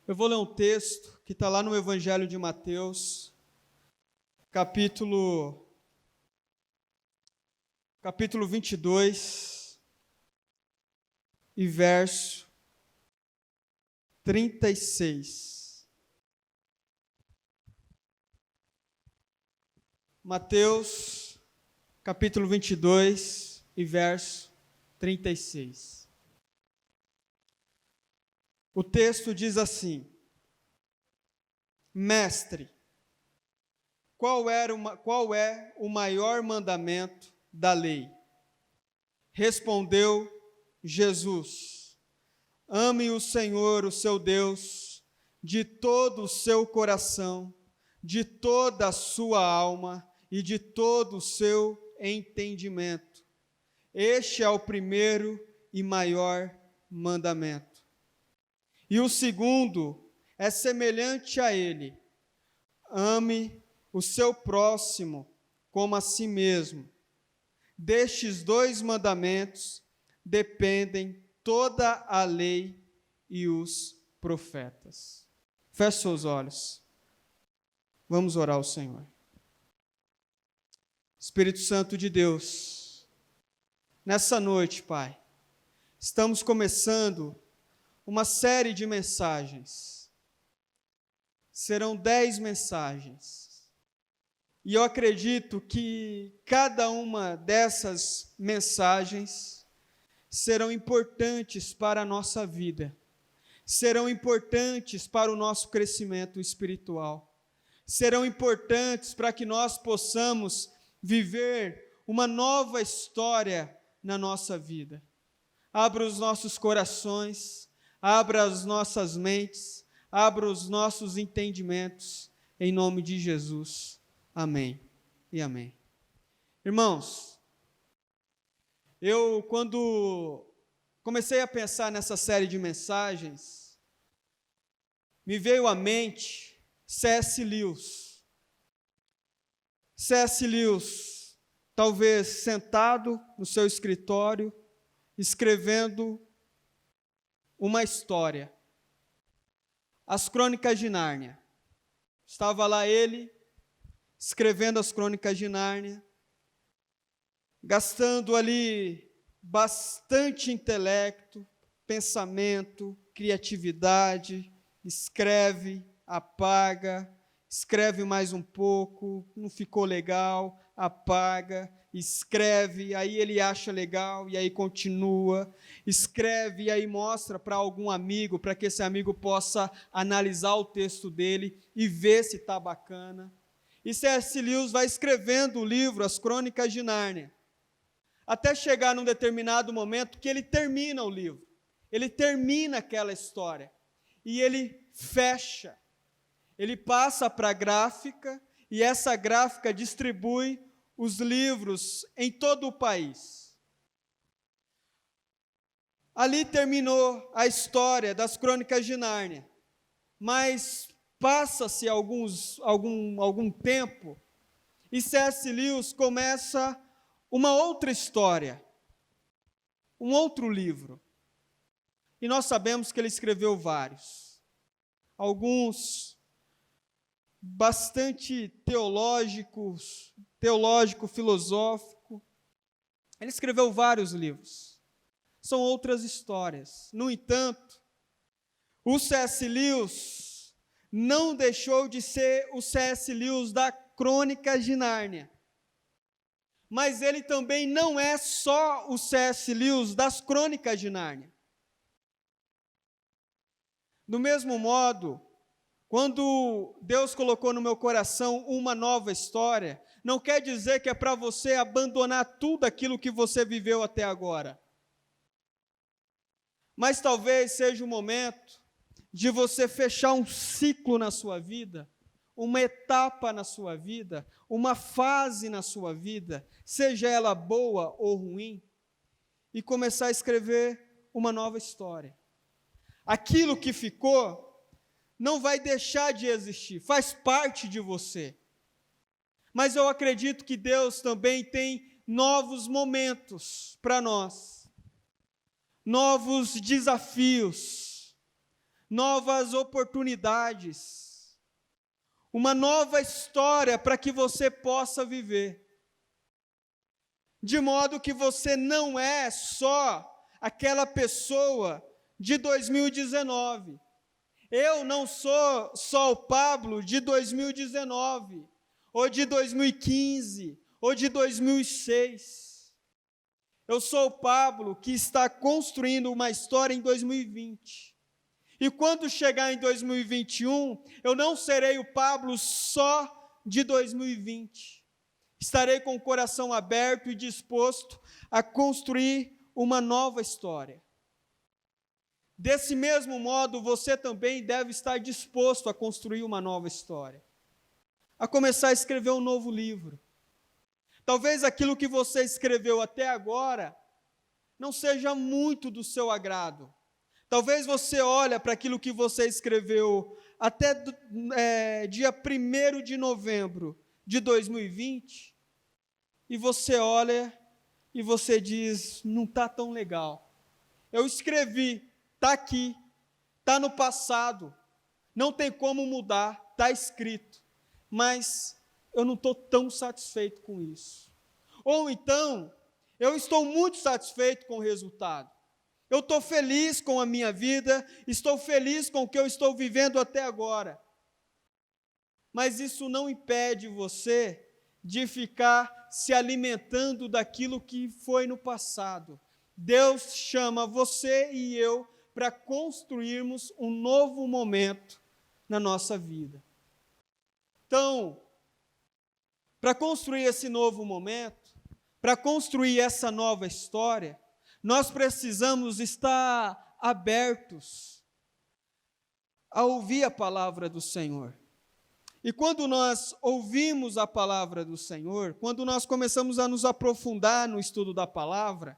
Eu vou ler um texto que está lá no Evangelho de Mateus, capítulo 22 e verso 36. Mateus, capítulo 22 e verso 36. O texto diz assim: Mestre, qual é o maior mandamento da lei? Respondeu Jesus: Ame o Senhor, o seu Deus, de todo o seu coração, de toda a sua alma e de todo o seu entendimento. Este é o primeiro e maior mandamento. E o segundo é semelhante a ele: ame o seu próximo como a si mesmo. Destes dois mandamentos dependem toda a lei e os profetas. Feche seus olhos. Vamos orar ao Senhor. Espírito Santo de Deus, nessa noite, Pai, estamos começando uma série de mensagens. Serão 10 mensagens. E eu acredito que cada uma dessas mensagens serão importantes para a nossa vida. Serão importantes para o nosso crescimento espiritual. Serão importantes para que nós possamos viver uma nova história na nossa vida. Abra os nossos corações, abra as nossas mentes, abra os nossos entendimentos, em nome de Jesus. Amém e amém. Irmãos, quando comecei a pensar nessa série de mensagens, me veio à mente C.S. Lewis. C.S. Lewis, talvez sentado no seu escritório, escrevendo uma história. As Crônicas de Nárnia. Estava lá ele, escrevendo as Crônicas de Nárnia, gastando ali bastante intelecto, pensamento, criatividade, escreve, apaga, escreve mais um pouco, não ficou legal, apaga, escreve, aí ele acha legal, e aí continua, escreve, e aí mostra para algum amigo, para que esse amigo possa analisar o texto dele e ver se está bacana. E C.S. Lewis vai escrevendo o livro, As Crônicas de Nárnia, até chegar num determinado momento que ele termina o livro, ele termina aquela história, e ele fecha, ele passa para a gráfica, e essa gráfica distribui os livros em todo o país. Ali terminou a história das Crônicas de Nárnia, mas passa-se algum tempo, e C.S. Lewis começa uma outra história, um outro livro. E nós sabemos que ele escreveu vários, alguns bastante teológico-filosófico. Ele escreveu vários livros. São outras histórias. No entanto, o C.S. Lewis não deixou de ser o C.S. Lewis da Crônicas de Nárnia. Mas ele também não é só o C.S. Lewis das Crônicas de Nárnia. Do mesmo modo, quando Deus colocou no meu coração uma nova história, não quer dizer que é para você abandonar tudo aquilo que você viveu até agora. Mas talvez seja o momento de você fechar um ciclo na sua vida, uma etapa na sua vida, uma fase na sua vida, seja ela boa ou ruim, e começar a escrever uma nova história. Aquilo que ficou não vai deixar de existir, faz parte de você. Mas eu acredito que Deus também tem novos momentos para nós, novos desafios, novas oportunidades, uma nova história para que você possa viver. De modo que você não é só aquela pessoa de 2019. Eu não sou só o Pablo de 2019, ou de 2015, ou de 2006. Eu sou o Pablo que está construindo uma história em 2020. E quando chegar em 2021, eu não serei o Pablo só de 2020. Estarei com o coração aberto e disposto a construir uma nova história. Desse mesmo modo, você também deve estar disposto a construir uma nova história, a começar a escrever um novo livro. Talvez aquilo que você escreveu até agora não seja muito do seu agrado. Talvez você olhe para aquilo que você escreveu até dia 1º de novembro de 2020, e você olha e você diz, não está tão legal. Eu escrevi, está aqui, está no passado, não tem como mudar, está escrito, mas eu não estou tão satisfeito com isso. Ou então, eu estou muito satisfeito com o resultado. Eu estou feliz com a minha vida, estou feliz com o que eu estou vivendo até agora. Mas isso não impede você de ficar se alimentando daquilo que foi no passado. Deus chama você e eu para construirmos um novo momento na nossa vida. Então, para construir esse novo momento, para construir essa nova história, nós precisamos estar abertos a ouvir a palavra do Senhor. E quando nós ouvimos a palavra do Senhor, quando nós começamos a nos aprofundar no estudo da palavra,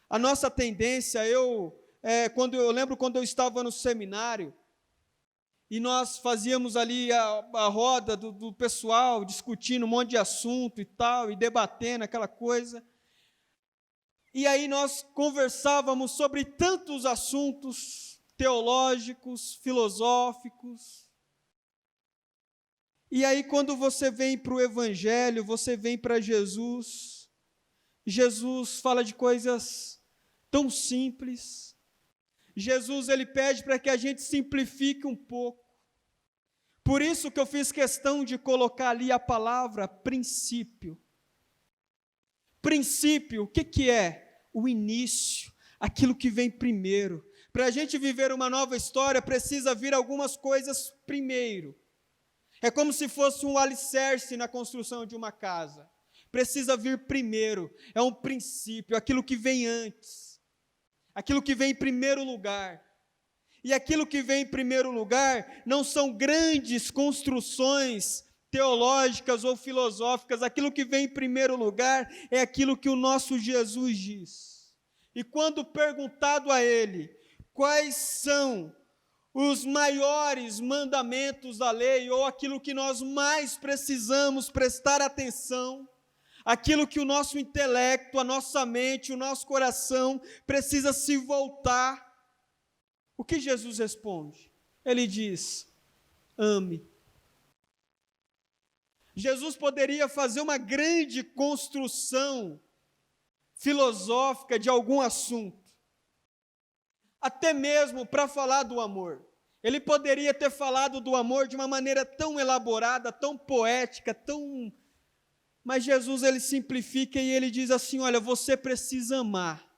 a nossa tendência, eu lembro quando eu estava no seminário, e nós fazíamos ali a roda do pessoal, discutindo um monte de assunto e tal, e debatendo aquela coisa. E aí nós conversávamos sobre tantos assuntos teológicos, filosóficos. E aí quando você vem para o Evangelho, você vem para Jesus, Jesus fala de coisas tão simples. Jesus, ele pede para que a gente simplifique um pouco. Por isso que eu fiz questão de colocar ali a palavra princípio. Princípio, o que é? O início, aquilo que vem primeiro. Para a gente viver uma nova história, precisa vir algumas coisas primeiro. É como se fosse um alicerce na construção de uma casa. Precisa vir primeiro, é um princípio, aquilo que vem antes. Aquilo que vem em primeiro lugar. E aquilo que vem em primeiro lugar não são grandes construções teológicas ou filosóficas. Aquilo que vem em primeiro lugar é aquilo que o nosso Jesus diz. E quando perguntado a ele quais são os maiores mandamentos da lei, ou aquilo que nós mais precisamos prestar atenção, aquilo que o nosso intelecto, a nossa mente, o nosso coração precisa se voltar, o que Jesus responde? Ele diz, ame. Jesus poderia fazer uma grande construção filosófica de algum assunto, até mesmo para falar do amor. Ele poderia ter falado do amor de uma maneira tão elaborada, tão poética, Mas Jesus, ele simplifica e ele diz assim, olha, você precisa amar.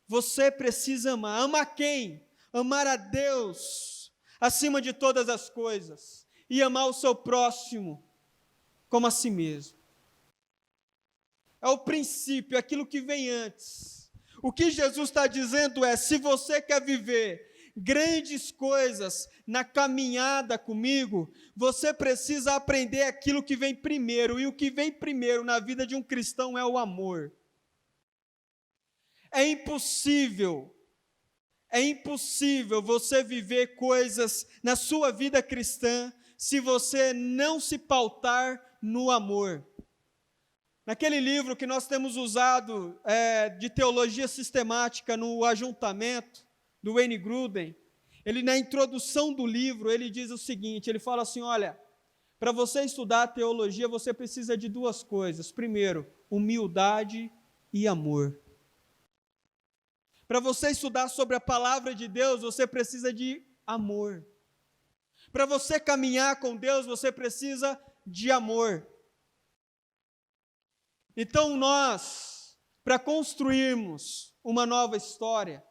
Você precisa amar. Amar quem? Amar a Deus acima de todas as coisas. E amar o seu próximo como a si mesmo. É o princípio, aquilo que vem antes. O que Jesus está dizendo é, se você quer viver grandes coisas na caminhada comigo, você precisa aprender aquilo que vem primeiro, e o que vem primeiro na vida de um cristão é o amor. É impossível você viver coisas na sua vida cristã se você não se pautar no amor. Naquele livro que nós temos usado de teologia sistemática no ajuntamento, do Wayne Grudem, Ele, na introdução do livro, ele diz o seguinte, ele fala assim, olha, para você estudar teologia, você precisa de duas coisas. Primeiro, humildade e amor. Para você estudar sobre a palavra de Deus, você precisa de amor. Para você caminhar com Deus, você precisa de amor. Então nós, para construirmos uma nova história,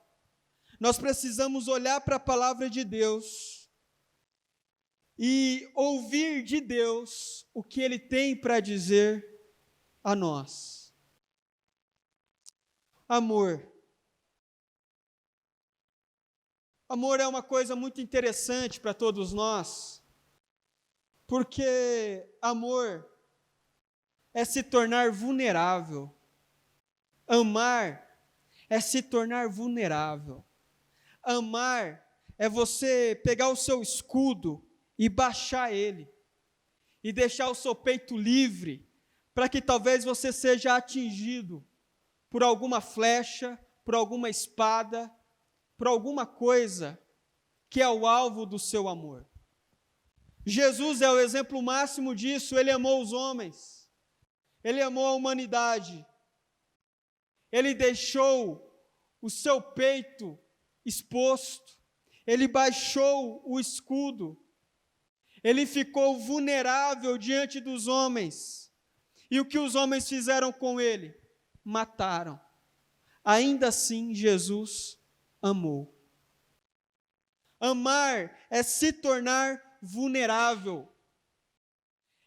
nós precisamos olhar para a palavra de Deus e ouvir de Deus o que Ele tem para dizer a nós. Amor. Amor é uma coisa muito interessante para todos nós, porque amor é se tornar vulnerável. Amar é se tornar vulnerável. Amar é você pegar o seu escudo e baixar ele, e deixar o seu peito livre, para que talvez você seja atingido por alguma flecha, por alguma espada, por alguma coisa que é o alvo do seu amor. Jesus é o exemplo máximo disso. Ele amou os homens, ele amou a humanidade, ele deixou o seu peito exposto, ele baixou o escudo, ele ficou vulnerável diante dos homens. E o que os homens fizeram com ele? Mataram. Ainda assim, Jesus amou. Amar é se tornar vulnerável.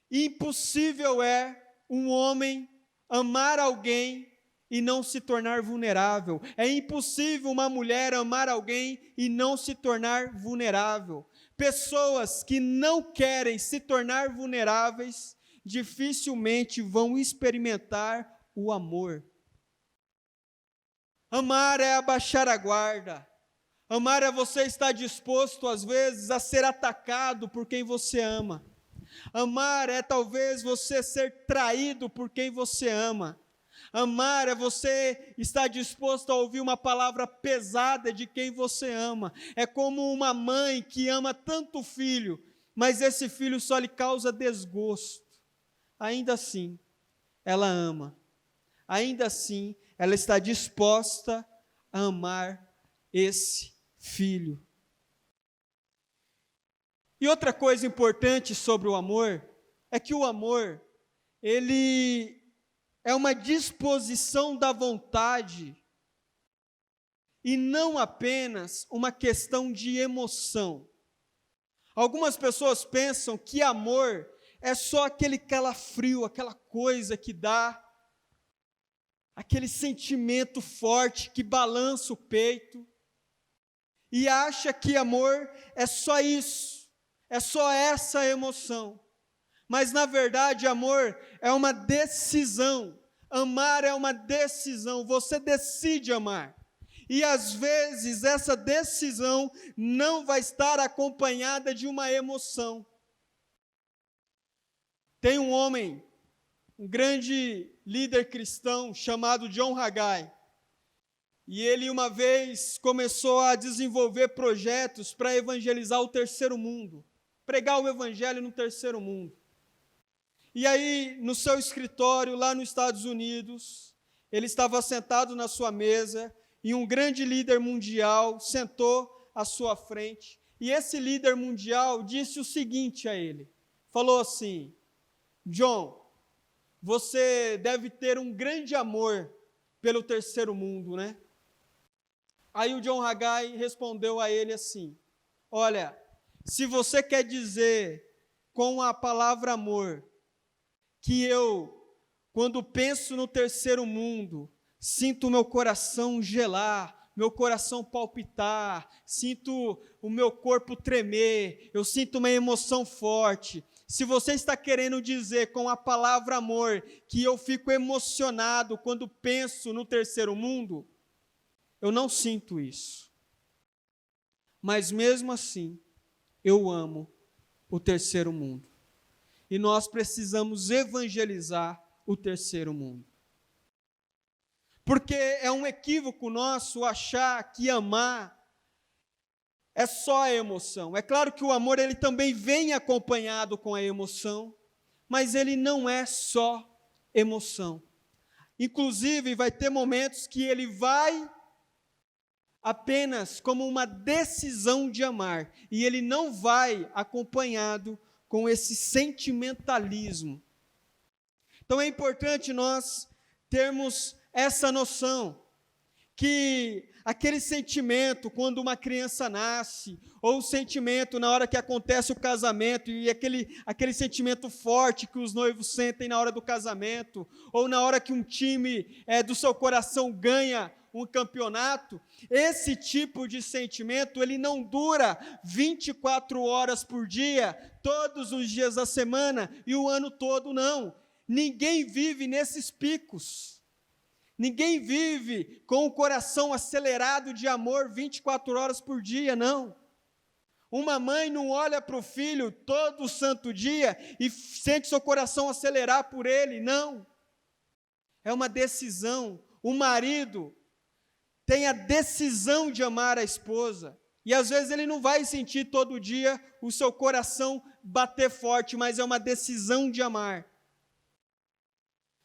Impossível é um homem amar alguém e não se tornar vulnerável. É impossível uma mulher amar alguém e não se tornar vulnerável. Pessoas que não querem se tornar vulneráveis dificilmente vão experimentar o amor. Amar é abaixar a guarda. Amar é você estar disposto, às vezes, a ser atacado por quem você ama. Amar é talvez você ser traído por quem você ama. Amar é você estar disposto a ouvir uma palavra pesada de quem você ama. É como uma mãe que ama tanto o filho, mas esse filho só lhe causa desgosto. Ainda assim, ela ama. Ainda assim, ela está disposta a amar esse filho. E outra coisa importante sobre o amor é que o amor, ele é uma disposição da vontade e não apenas uma questão de emoção. Algumas pessoas pensam que amor é só aquele calafrio, aquela coisa que dá, aquele sentimento forte que balança o peito, e acha que amor é só isso, é só essa emoção. Mas, na verdade, amor é uma decisão. Amar é uma decisão. Você decide amar. E, às vezes, essa decisão não vai estar acompanhada de uma emoção. Tem um homem, um grande líder cristão, chamado John Haggai. E ele, uma vez, começou a desenvolver projetos para evangelizar o terceiro mundo. Pregar o evangelho no terceiro mundo. E aí, no seu escritório, lá nos Estados Unidos, ele estava sentado na sua mesa, e um grande líder mundial sentou à sua frente, e esse líder mundial disse o seguinte a ele, falou assim, John, você deve ter um grande amor pelo terceiro mundo, né? Aí o John Haggai respondeu a ele assim, olha, se você quer dizer com a palavra amor, que eu, quando penso no terceiro mundo, sinto o meu coração gelar, meu coração palpitar, sinto o meu corpo tremer, eu sinto uma emoção forte. Se você está querendo dizer com a palavra amor que eu fico emocionado quando penso no terceiro mundo, eu não sinto isso. Mas mesmo assim, eu amo o terceiro mundo. E nós precisamos evangelizar o terceiro mundo. Porque é um equívoco nosso achar que amar é só a emoção. É claro que o amor ele também vem acompanhado com a emoção, mas ele não é só emoção. Inclusive, vai ter momentos que ele vai apenas como uma decisão de amar, e ele não vai acompanhado com esse sentimentalismo. Então é importante nós termos essa noção, que aquele sentimento quando uma criança nasce, ou o sentimento na hora que acontece o casamento, e aquele sentimento forte que os noivos sentem na hora do casamento, ou na hora que um time do seu coração ganha um campeonato, esse tipo de sentimento, ele não dura 24 horas por dia, todos os dias da semana e o ano todo, não. Ninguém vive nesses picos. Ninguém vive com o coração acelerado de amor 24 horas por dia, não. Uma mãe não olha para o filho todo santo dia e sente seu coração acelerar por ele, não. É uma decisão. O marido tem a decisão de amar a esposa, e às vezes ele não vai sentir todo dia o seu coração bater forte, mas é uma decisão de amar.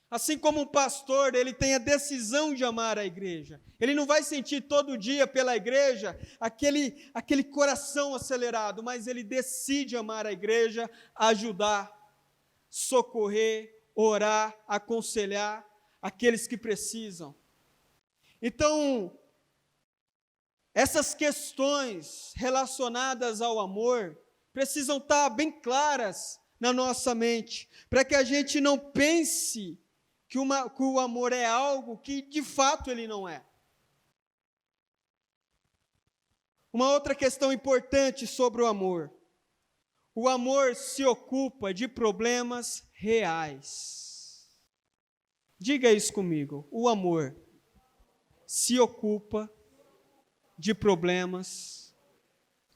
Assim como um pastor, ele tem a decisão de amar a igreja. Ele não vai sentir todo dia pela igreja aquele coração acelerado, mas ele decide amar a igreja, ajudar, socorrer, orar, aconselhar aqueles que precisam. Então, essas questões relacionadas ao amor precisam estar bem claras na nossa mente, para que a gente não pense que o amor é algo que de fato ele não é. Uma outra questão importante sobre o amor. O amor se ocupa de problemas reais. Diga isso comigo. O amor se ocupa de problemas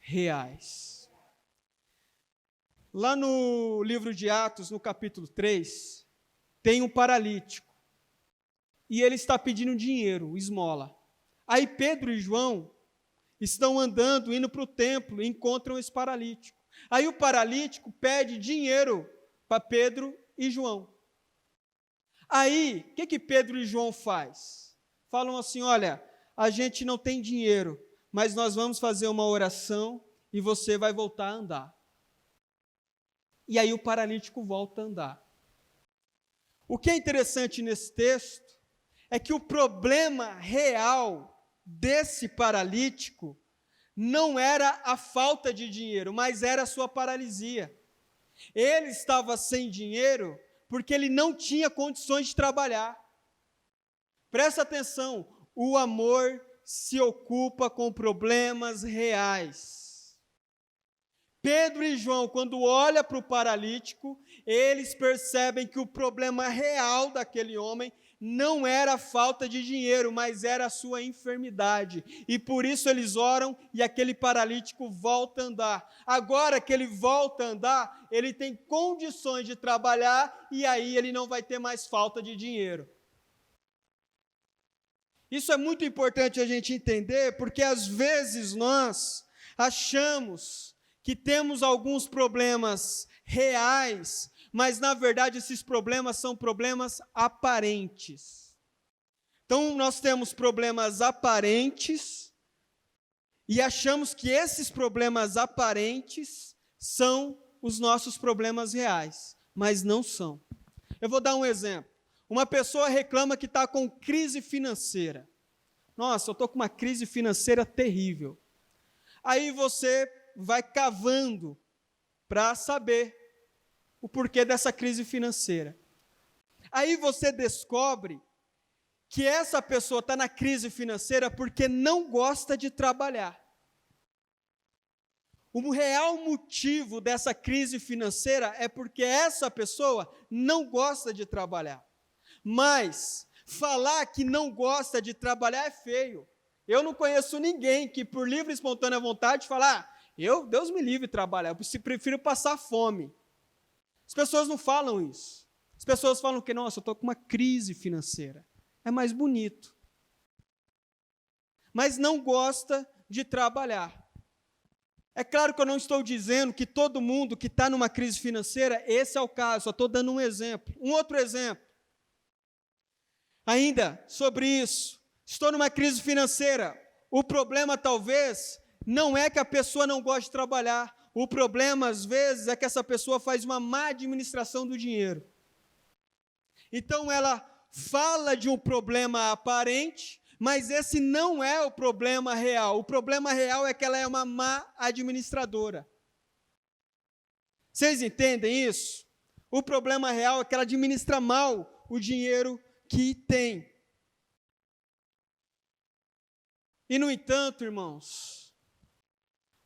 reais. Lá no livro de Atos, no capítulo 3, tem um paralítico, e ele está pedindo dinheiro, esmola. Aí Pedro e João estão andando, indo para o templo, e encontram esse paralítico. Aí o paralítico pede dinheiro para Pedro e João. Aí, o que Pedro e João faz? Falam assim, olha, a gente não tem dinheiro, mas nós vamos fazer uma oração e você vai voltar a andar. E aí o paralítico volta a andar. O que é interessante nesse texto é que o problema real desse paralítico não era a falta de dinheiro, mas era a sua paralisia. Ele estava sem dinheiro porque ele não tinha condições de trabalhar. Presta atenção, o amor se ocupa com problemas reais. Pedro e João, quando olham para o paralítico, eles percebem que o problema real daquele homem não era a falta de dinheiro, mas era a sua enfermidade. E por isso eles oram e aquele paralítico volta a andar. Agora que ele volta a andar, ele tem condições de trabalhar e aí ele não vai ter mais falta de dinheiro. Isso é muito importante a gente entender, porque às vezes nós achamos que temos alguns problemas reais, mas na verdade esses problemas são problemas aparentes. Então nós temos problemas aparentes e achamos que esses problemas aparentes são os nossos problemas reais, mas não são. Eu vou dar um exemplo. Uma pessoa reclama que está com crise financeira. Nossa, eu estou com uma crise financeira terrível. Aí você vai cavando para saber o porquê dessa crise financeira. Aí você descobre que essa pessoa está na crise financeira porque não gosta de trabalhar. O real motivo dessa crise financeira é porque essa pessoa não gosta de trabalhar. Mas falar que não gosta de trabalhar é feio. Eu não conheço ninguém que por livre e espontânea vontade falar, Deus me livre de trabalhar, eu prefiro passar fome. As pessoas não falam isso. As pessoas falam que, nossa, eu estou com uma crise financeira. É mais bonito. Mas não gosta de trabalhar. É claro que eu não estou dizendo que todo mundo que está numa crise financeira, esse é o caso, só estou dando um exemplo. Um outro exemplo. Ainda sobre isso, estou numa crise financeira. O problema talvez não é que a pessoa não gosta de trabalhar. O problema às vezes é que essa pessoa faz uma má administração do dinheiro. Então ela fala de um problema aparente, mas esse não é o problema real. O problema real é que ela é uma má administradora. Vocês entendem isso? O problema real é que ela administra mal o dinheiro que tem. E, no entanto, irmãos,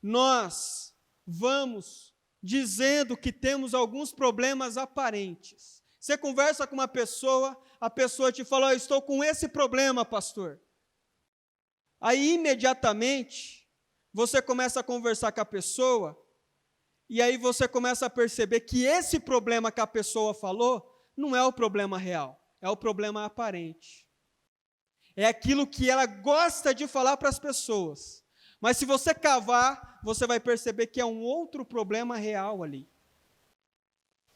nós vamos dizendo que temos alguns problemas aparentes. Você conversa com uma pessoa, a pessoa te fala, eu estou com esse problema, pastor. Aí, imediatamente, você começa a conversar com a pessoa, e aí você começa a perceber que esse problema que a pessoa falou, não é o problema real, é o problema aparente. É aquilo que ela gosta de falar para as pessoas. Mas se você cavar, você vai perceber que é um outro problema real ali.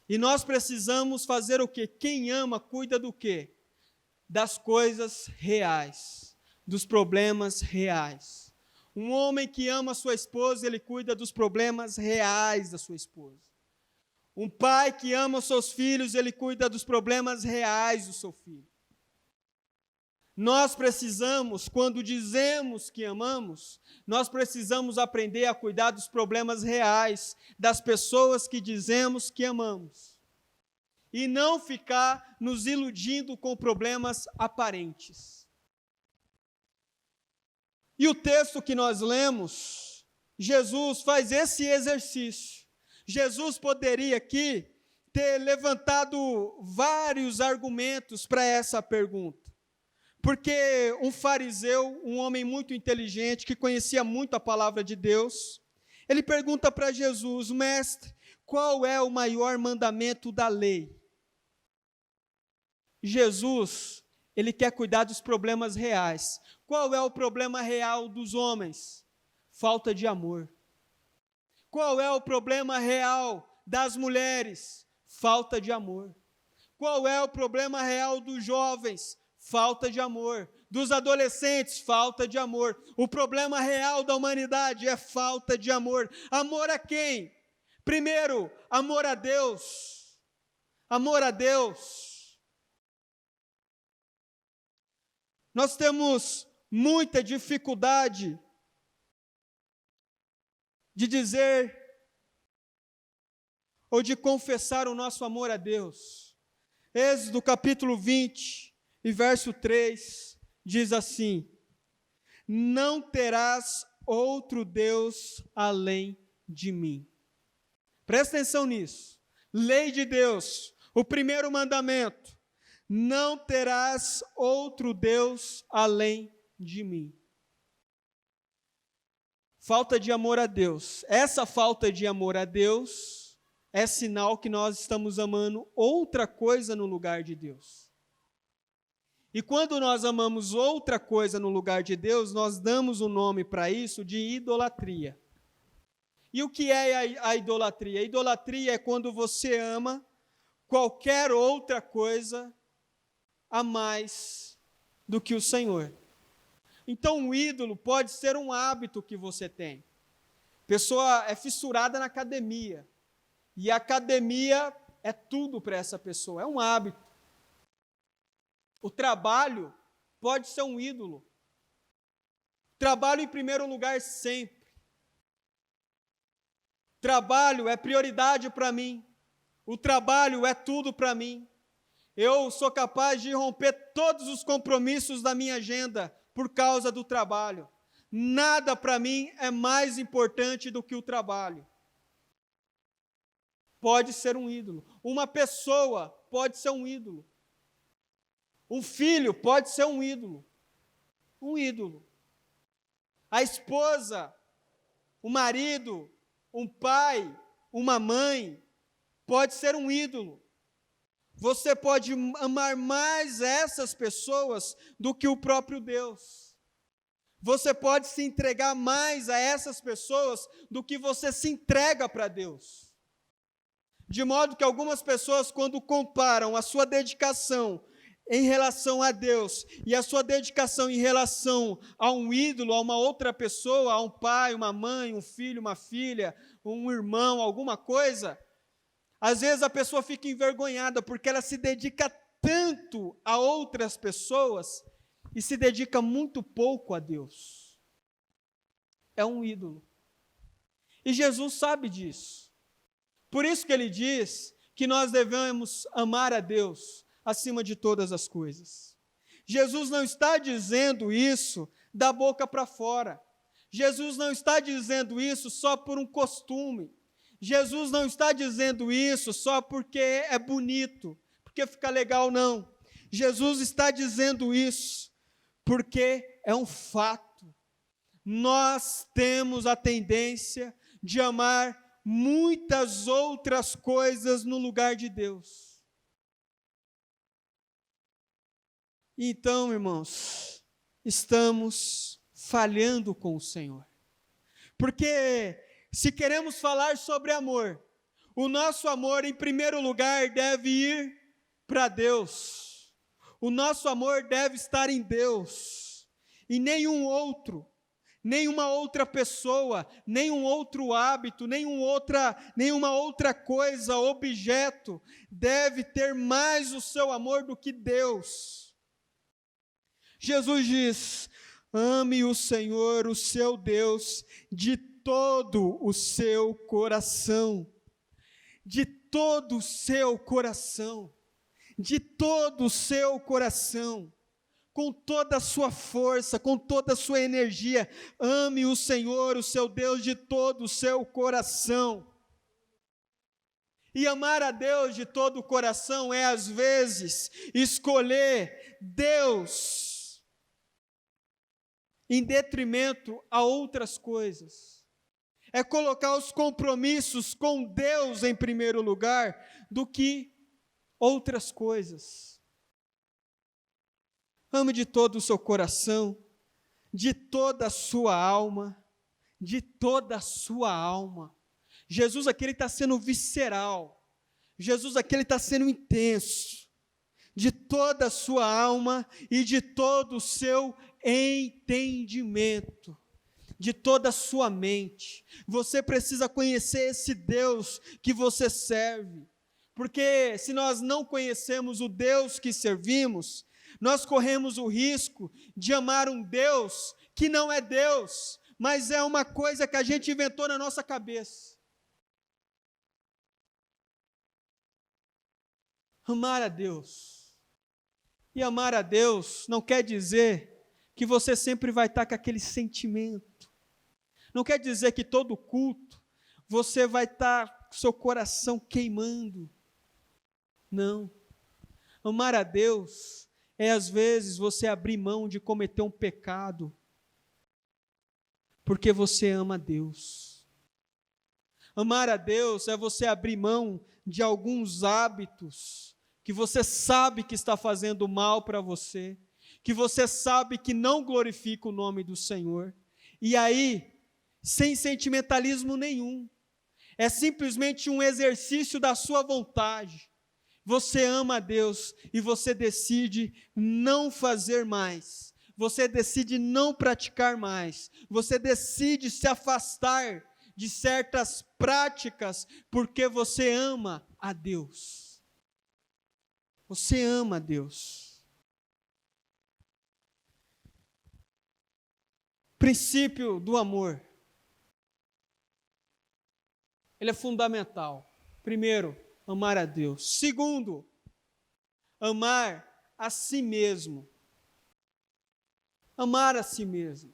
E nós precisamos fazer o quê? Quem ama, cuida do quê? Das coisas reais, dos problemas reais. Um homem que ama sua esposa, ele cuida dos problemas reais da sua esposa. Um pai que ama os seus filhos, ele cuida dos problemas reais do seu filho. Nós precisamos, quando dizemos que amamos, nós precisamos aprender a cuidar dos problemas reais das pessoas que dizemos que amamos. E não ficar nos iludindo com problemas aparentes. E o texto que nós lemos, Jesus faz esse exercício. Jesus poderia aqui ter levantado vários argumentos para essa pergunta. Porque um fariseu, um homem muito inteligente, que conhecia muito a palavra de Deus, ele pergunta para Jesus, mestre, qual é o maior mandamento da lei? Jesus, ele quer cuidar dos problemas reais. Qual é o problema real dos homens? Falta de amor. Qual é o problema real das mulheres? Falta de amor. Qual é o problema real dos jovens? Falta de amor. Dos adolescentes, falta de amor. O problema real da humanidade é falta de amor. Amor a quem? Primeiro, amor a Deus. Amor a Deus. Nós temos muita dificuldade de dizer ou de confessar o nosso amor a Deus. Êxodo capítulo 20 e verso 3 diz assim: não terás outro Deus além de mim. Presta atenção nisso. Lei de Deus, o primeiro mandamento: não terás outro Deus além de mim. Falta de amor a Deus. Essa falta de amor a Deus é sinal que nós estamos amando outra coisa no lugar de Deus. E quando nós amamos outra coisa no lugar de Deus, nós damos o nome para isso de idolatria. E o que é a idolatria? A idolatria é quando você ama qualquer outra coisa a mais do que o Senhor. Então, o ídolo pode ser um hábito que você tem. A pessoa é fissurada na academia. E a academia é tudo para essa pessoa, é um hábito. O trabalho pode ser um ídolo. Trabalho em primeiro lugar sempre. Trabalho é prioridade para mim. O trabalho é tudo para mim. Eu sou capaz de romper todos os compromissos da minha agenda por causa do trabalho. Nada para mim é mais importante do que o trabalho. Pode ser um ídolo. Uma pessoa pode ser um ídolo. Um filho pode ser um ídolo. Um ídolo. A esposa, o marido, um pai, uma mãe, pode ser um ídolo. Você pode amar mais essas pessoas do que o próprio Deus. Você pode se entregar mais a essas pessoas do que você se entrega para Deus. De modo que algumas pessoas, quando comparam a sua dedicação em relação a Deus e a sua dedicação em relação a um ídolo, a uma outra pessoa, a um pai, uma mãe, um filho, uma filha, um irmão, alguma coisa, às vezes a pessoa fica envergonhada porque ela se dedica tanto a outras pessoas e se dedica muito pouco a Deus. É um ídolo. E Jesus sabe disso. Por isso que ele diz que nós devemos amar a Deus acima de todas as coisas. Jesus não está dizendo isso da boca para fora. Jesus não está dizendo isso só por um costume. Jesus não está dizendo isso só porque é bonito, porque fica legal, não. Jesus está dizendo isso porque é um fato. Nós temos a tendência de amar muitas outras coisas no lugar de Deus. Então, irmãos, estamos falhando com o Senhor. Porque se queremos falar sobre amor, o nosso amor, em primeiro lugar, deve ir para Deus. O nosso amor deve estar em Deus, e nenhum outro, nenhuma outra pessoa, nenhum outro hábito, nenhuma outra coisa, objeto, deve ter mais o seu amor do que Deus. Jesus diz: ame o Senhor, o seu Deus, de todo o seu coração, de todo o seu coração, de todo o seu coração, com toda a sua força, com toda a sua energia. Ame o Senhor, o seu Deus, de todo o seu coração. E amar a Deus de todo o coração é, às vezes, escolher Deus em detrimento a outras coisas. É colocar os compromissos com Deus em primeiro lugar do que outras coisas. Ame de todo o seu coração, de toda a sua alma, de toda a sua alma. Jesus aqui está sendo visceral, Jesus aqui está sendo intenso, de toda a sua alma e de todo o seu entendimento, de toda a sua mente. Você precisa conhecer esse Deus que você serve, porque se nós não conhecemos o Deus que servimos, nós corremos o risco de amar um Deus que não é Deus, mas é uma coisa que a gente inventou na nossa cabeça. Amar a Deus. E amar a Deus não quer dizer que você sempre vai estar com aquele sentimento. Não quer dizer que todo culto você vai estar com seu coração queimando. Não. Amar a Deus é, às vezes, você abrir mão de cometer um pecado, porque você ama a Deus. Amar a Deus é você abrir mão de alguns hábitos que você sabe que está fazendo mal para você, que você sabe que não glorifica o nome do Senhor, e aí, sem sentimentalismo nenhum, é simplesmente um exercício da sua vontade. Você ama a Deus e você decide não fazer mais, você decide não praticar mais, você decide se afastar de certas práticas, porque você ama a Deus. Você ama a Deus. Princípio do amor. Ele é fundamental. Primeiro, amar a Deus. Segundo, amar a si mesmo. Amar a si mesmo.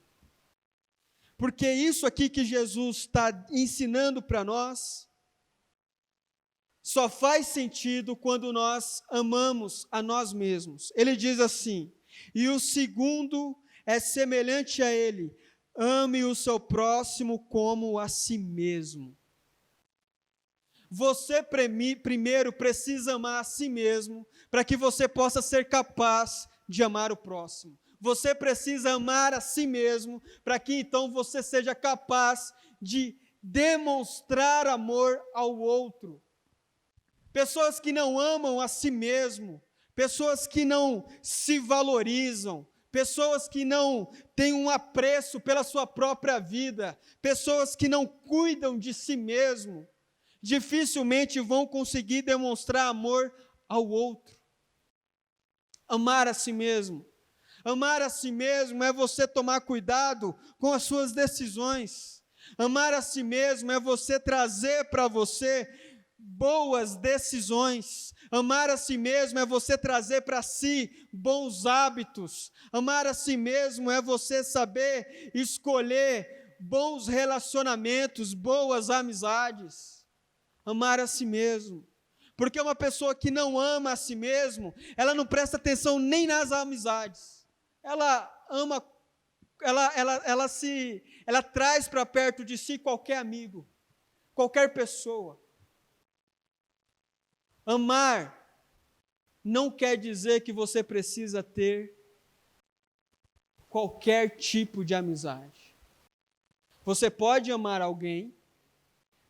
Porque isso aqui que Jesus está ensinando para nós, só faz sentido quando nós amamos a nós mesmos. Ele diz assim: e o segundo é semelhante a ele, ame o seu próximo como a si mesmo. Você primeiro precisa amar a si mesmo, para que você possa ser capaz de amar o próximo. Você precisa amar a si mesmo, para que então você seja capaz de demonstrar amor ao outro. Pessoas que não amam a si mesmo, pessoas que não se valorizam, pessoas que não têm um apreço pela sua própria vida, pessoas que não cuidam de si mesmo, dificilmente vão conseguir demonstrar amor ao outro. Amar a si mesmo. Amar a si mesmo é você tomar cuidado com as suas decisões. Amar a si mesmo é você trazer para você boas decisões. Amar a si mesmo é você trazer para si bons hábitos. Amar a si mesmo é você saber escolher bons relacionamentos, boas amizades. Amar a si mesmo. Porque uma pessoa que não ama a si mesmo, ela não presta atenção nem nas amizades. Ela ama, ela traz para perto de si qualquer amigo, qualquer pessoa. Amar não quer dizer que você precisa ter qualquer tipo de amizade. Você pode amar alguém,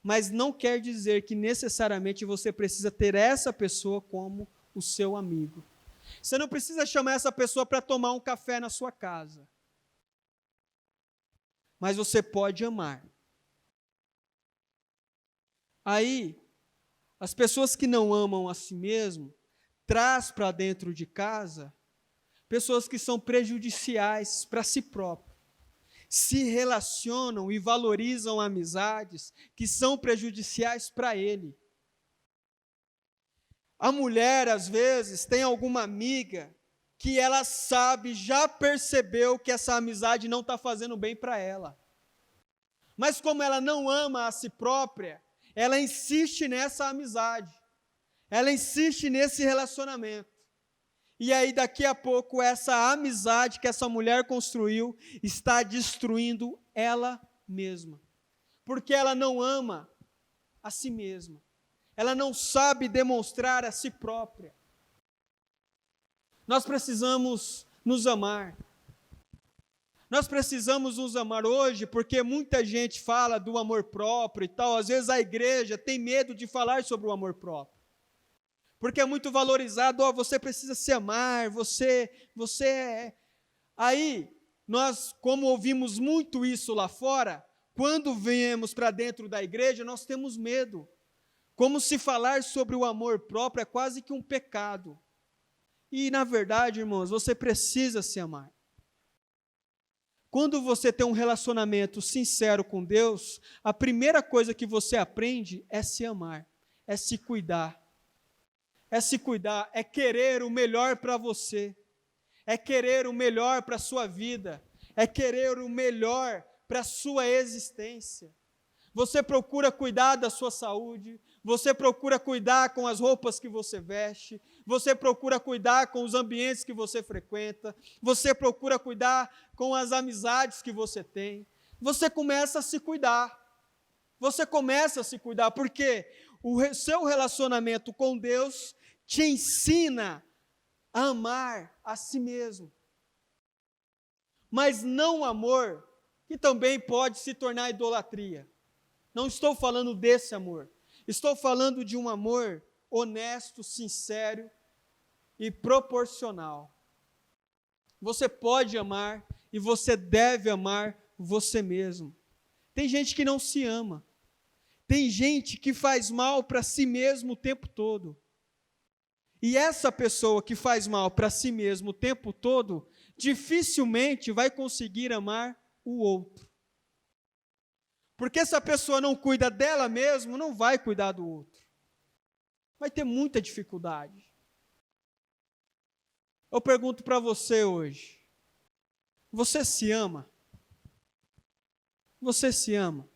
mas não quer dizer que necessariamente você precisa ter essa pessoa como o seu amigo. Você não precisa chamar essa pessoa para tomar um café na sua casa. Mas você pode amar. Aí, as pessoas que não amam a si mesmo, traz para dentro de casa pessoas que são prejudiciais para si próprio. Se relacionam e valorizam amizades que são prejudiciais para ele. A mulher, às vezes, tem alguma amiga que ela sabe, já percebeu que essa amizade não está fazendo bem para ela. Mas como ela não ama a si própria, ela insiste nessa amizade. Ela insiste nesse relacionamento. E aí, daqui a pouco, essa amizade que essa mulher construiu está destruindo ela mesma. Porque ela não ama a si mesma. Ela não sabe demonstrar a si própria. Nós precisamos nos amar. Nós precisamos nos amar hoje, porque muita gente fala do amor próprio e tal. Às vezes a igreja tem medo de falar sobre o amor próprio. Porque é muito valorizado, você precisa se amar, você é... Aí, nós, como ouvimos muito isso lá fora, quando viemos para dentro da igreja, nós temos medo. Como se falar sobre o amor próprio é quase que um pecado. E, na verdade, irmãos, você precisa se amar. Quando você tem um relacionamento sincero com Deus, a primeira coisa que você aprende é se amar, é se cuidar. É se cuidar, é querer o melhor para você, é querer o melhor para a sua vida, é querer o melhor para a sua existência. Você procura cuidar da sua saúde, você procura cuidar com as roupas que você veste, você procura cuidar com os ambientes que você frequenta, você procura cuidar com as amizades que você tem. Você começa a se cuidar. Você começa a se cuidar, porque o seu relacionamento com Deus te ensina a amar a si mesmo. Mas não amor, que também pode se tornar idolatria. Não estou falando desse amor. Estou falando de um amor honesto, sincero e proporcional. Você pode amar e você deve amar você mesmo. Tem gente que não se ama. Tem gente que faz mal para si mesmo o tempo todo. E essa pessoa que faz mal para si mesmo o tempo todo, dificilmente vai conseguir amar o outro. Porque se a pessoa não cuida dela mesma, não vai cuidar do outro. Vai ter muita dificuldade. Eu pergunto para você hoje, você se ama? Você se ama?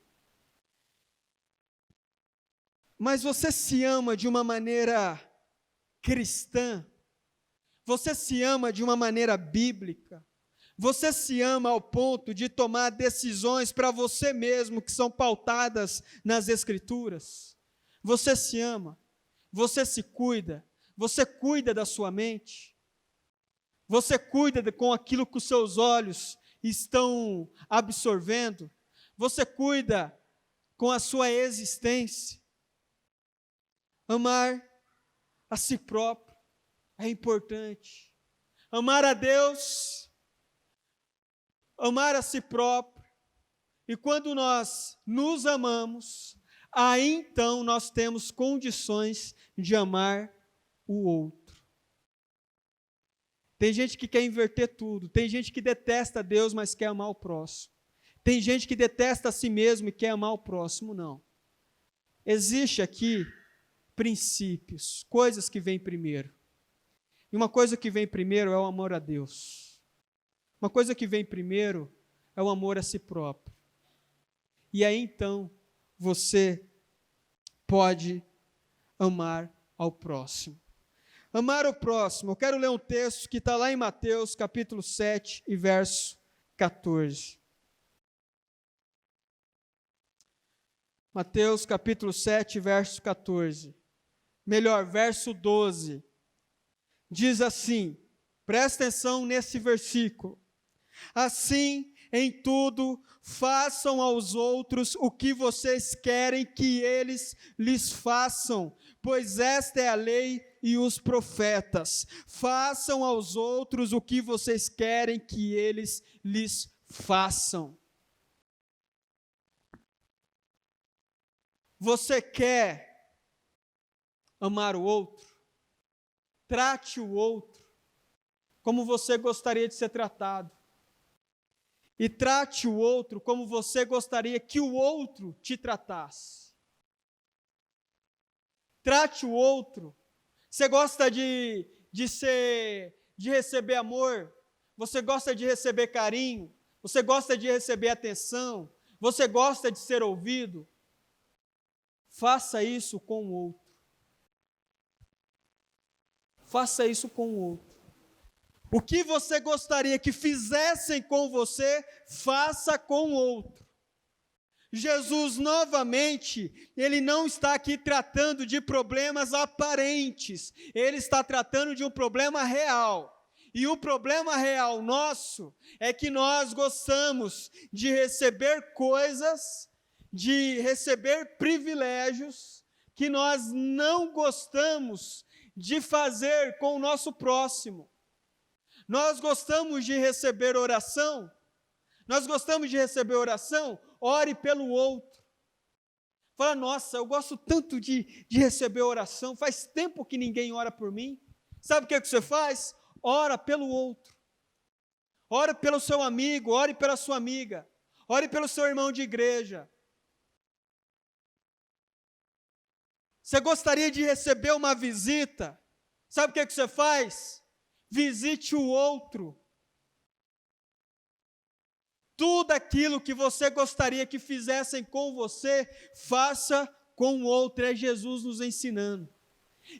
Mas você se ama de uma maneira cristã? Você se ama de uma maneira bíblica? Você se ama ao ponto de tomar decisões para você mesmo que são pautadas nas Escrituras? Você se ama? Você se cuida? Você cuida da sua mente? Você cuida com aquilo que os seus olhos estão absorvendo? Você cuida com a sua existência? Amar a si próprio é importante. Amar a Deus, amar a si próprio. E quando nós nos amamos, aí então nós temos condições de amar o outro. Tem gente que quer inverter tudo. Tem gente que detesta Deus, mas quer amar o próximo. Tem gente que detesta a si mesmo e quer amar o próximo. Não. Existe aqui princípios, coisas que vêm primeiro. E uma coisa que vem primeiro é o amor a Deus. Uma coisa que vem primeiro é o amor a si próprio. E aí então você pode amar ao próximo. Amar o próximo. Eu quero ler um texto que está lá em Mateus, capítulo 7 e verso 14. Mateus, capítulo 7, verso 14. Melhor, verso 12. Diz assim, presta atenção nesse versículo. Assim, em tudo, façam aos outros o que vocês querem que eles lhes façam, pois esta é a lei e os profetas. Façam aos outros o que vocês querem que eles lhes façam. Você quer amar o outro? Trate o outro como você gostaria de ser tratado. E trate o outro como você gostaria que o outro te tratasse. Trate o outro. Você gosta de receber amor? Você gosta de receber carinho? Você gosta de receber atenção? Você gosta de ser ouvido? Faça isso com o outro. Faça isso com o outro. O que você gostaria que fizessem com você, faça com o outro. Jesus, novamente, ele não está aqui tratando de problemas aparentes, ele está tratando de um problema real. E o problema real nosso é que nós gostamos de receber coisas, de receber privilégios, que nós não gostamos de fazer com o nosso próximo. Nós gostamos de receber oração? Nós gostamos de receber oração? Ore pelo outro. Fala, nossa, eu gosto tanto de receber oração, faz tempo que ninguém ora por mim. Sabe o que você faz? Ora pelo outro. Ore pelo seu amigo, ore pela sua amiga. Ore pelo seu irmão de igreja. Você gostaria de receber uma visita? Sabe o que você faz? Visite o outro. Tudo aquilo que você gostaria que fizessem com você, faça com o outro. É Jesus nos ensinando.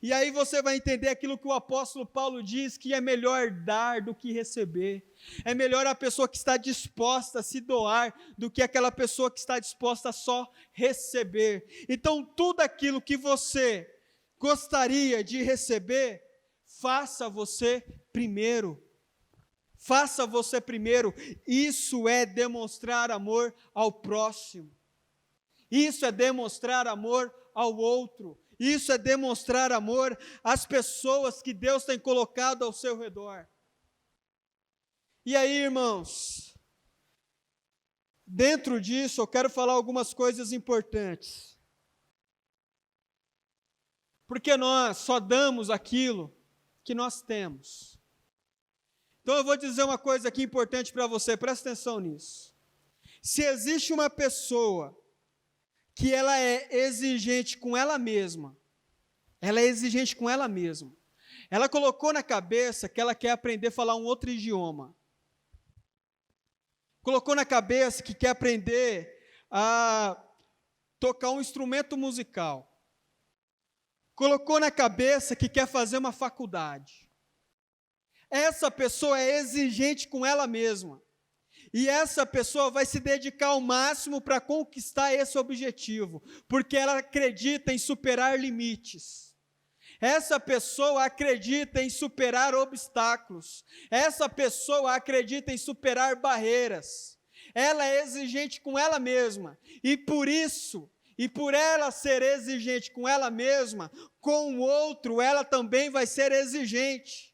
E aí você vai entender aquilo que o apóstolo Paulo diz, que é melhor dar do que receber. É melhor a pessoa que está disposta a se doar do que aquela pessoa que está disposta a só receber. Então, tudo aquilo que você gostaria de receber, faça você primeiro. Faça você primeiro. Isso é demonstrar amor ao próximo. Isso é demonstrar amor ao outro. Isso é demonstrar amor às pessoas que Deus tem colocado ao seu redor. E aí, irmãos, dentro disso eu quero falar algumas coisas importantes. Porque nós só damos aquilo que nós temos. Então eu vou dizer uma coisa aqui importante para você, presta atenção nisso. Se existe uma pessoa que ela é exigente com ela mesma, ela colocou na cabeça que ela quer aprender a falar um outro idioma, colocou na cabeça que quer aprender a tocar um instrumento musical, colocou na cabeça que quer fazer uma faculdade. Essa pessoa é exigente com ela mesma. E essa pessoa vai se dedicar ao máximo para conquistar esse objetivo, porque ela acredita em superar limites. Essa pessoa acredita em superar obstáculos. Essa pessoa acredita em superar barreiras. Ela é exigente com ela mesma. E por isso, e por ela ser exigente com ela mesma, com o outro, ela também vai ser exigente.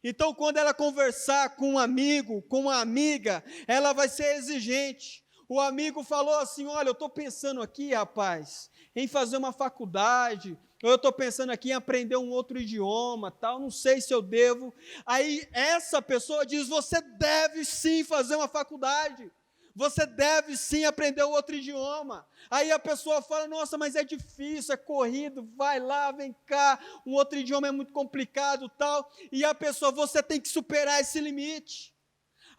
Então, quando ela conversar com um amigo, com uma amiga, ela vai ser exigente. O amigo falou assim: olha, eu estou pensando aqui, rapaz, em fazer uma faculdade, ou eu estou pensando aqui em aprender um outro idioma, tal, não sei se eu devo. Aí essa pessoa diz: você deve sim fazer uma faculdade, você deve sim aprender um outro idioma. Aí a pessoa fala: nossa, mas é difícil, é corrido, vai lá, vem cá, um outro idioma é muito complicado, tal. E a pessoa: você tem que superar esse limite.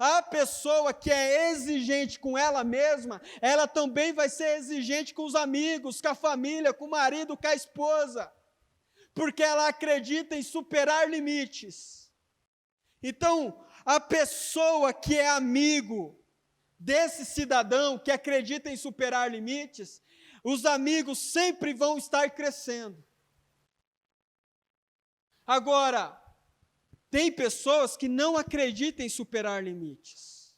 A pessoa que é exigente com ela mesma, ela também vai ser exigente com os amigos, com a família, com o marido, com a esposa, porque ela acredita em superar limites. Então, a pessoa que é amigo desse cidadão que acredita em superar limites, os amigos sempre vão estar crescendo. Agora, tem pessoas que não acreditam em superar limites.